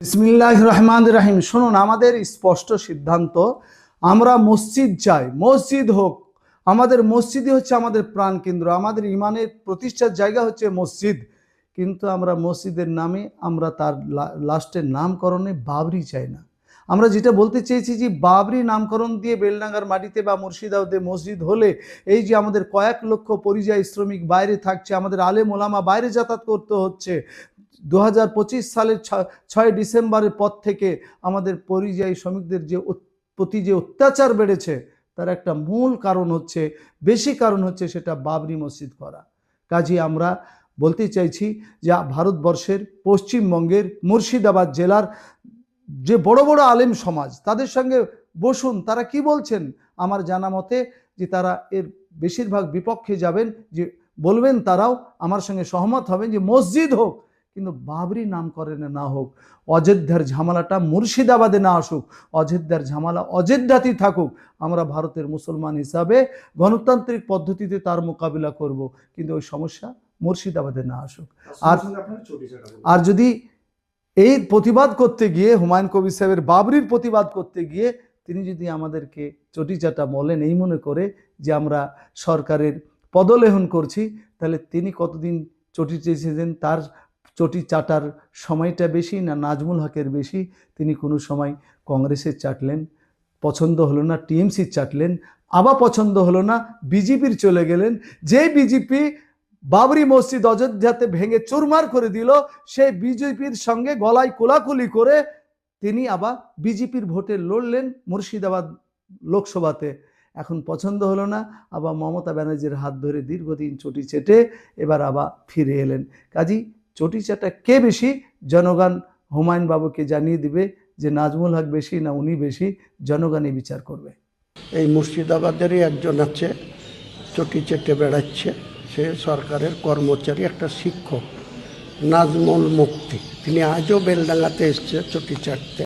বিসমিল্লাহির রহমানির রহিম। শুনুন, আমাদের স্পষ্ট সিদ্ধান্ত, আমরা মসজিদ চাই, মসজিদ হোক। আমাদের মসজিদই হচ্ছে আমাদের প্রাণকেন্দ্র, আমাদের ইমানের প্রতিষ্ঠার জায়গা হচ্ছে মসজিদ। কিন্তু আমরা মসজিদের নামে, আমরা তার লাস্টের নামকরণে বাবরি চাই না। আমরা যেটা বলতে চেয়েছি যে বাবরি নামকরণ দিয়ে বেলডাঙ্গার মাটিতে বা মুর্শিদাবাদে মসজিদ হলে এই যে আমাদের কয়েক লক্ষ পরিযায়ী শ্রমিক বাইরে থাকছে, আমাদের আলেম ওলামা বাইরে যাতায়াত করতে হচ্ছে। 2025 সালের 6 ডিসেম্বরের পর থেকে আমাদের পরিযায়ী শ্রমিকদের প্রতি যে অত্যাচার বেড়েছে, তার একটা মূল কারণ হচ্ছে, বেশি কারণ হচ্ছে সেটা বাবরি মসজিদ করা। কাজে আমরা বলতে চাইছি যে ভারতবর্ষের পশ্চিমবঙ্গের মুর্শিদাবাদ জেলার যে বড় বড় আলেম সমাজ, তাদের সঙ্গে বসুন। তারা কি বলছেন আমার জানা মতে যে তারা এর বেশিরভাগ বিপক্ষে যাবেন, যে বলবেন তারাও আমার সঙ্গে সহমত হবেন যে মসজিদ হোক, কিন্তু বাবরি নামকরণে না হোক। অযোধ্যার ঝামেলাটা মুর্শিদাবাদে না আসুক, অযোধ্যার ঝামেলা অযোধ্যাতেই থাকুক। আমরা ভারতের মুসলমান হিসাবে গণতান্ত্রিক পদ্ধতিতে তার মোকাবিলা করব, কিন্তু ওই সমস্যা মুর্শিদাবাদে না আসুক। আর যদি এই প্রতিবাদ করতে গিয়ে, হুমায়ুন কবির সাহেবের বাবরির প্রতিবাদ করতে গিয়ে তিনি যদি আমাদেরকে চটিচাটা বলেন এই মনে করে যে আমরা সরকারের পদলেহন করছি, তাহলে তিনি কতদিন চটি চেয়েছেন? তার চটি চাটার সময়টা বেশি না নাজমুল হকের বেশি? তিনি কোনো সময় কংগ্রেসের চাটলেন, পছন্দ হলো না টিএমসির চাটলেন, আবার পছন্দ হলো না বিজেপির চলে গেলেন। যেই বিজেপি বাবরি মসজিদ অযোধ্যাতে ভেঙে চুরমার করে দিল, সেই বিজেপির সঙ্গে গলায় কোলাকুলি করে তিনি আবার বিজেপির ভোটে লড়লেন মুর্শিদাবাদ লোকসভাতে। এখন পছন্দ হলো না, আবার মমতা ব্যানার্জির হাত ধরে দীর্ঘদিন চটি চেটে এবার আবার ফিরে এলেন। কাজী চটি চাটা কে বেশি, জনগণ হুমায়ুন বাবুকে জানিয়ে দিবে যে নাজমুল হক বেশি না উনি বেশি, জনগণই বিচার করবে। এই মুর্শিদাবাদেরই একজন আছে, চটি চেটে বেড়াচ্ছে। সে সরকারের কর্মচারী, একটা শিক্ষক, নাজমুল মুক্তি। তিনি আজও বেলডাঙ্গাতে এসছে চটি চাটতে।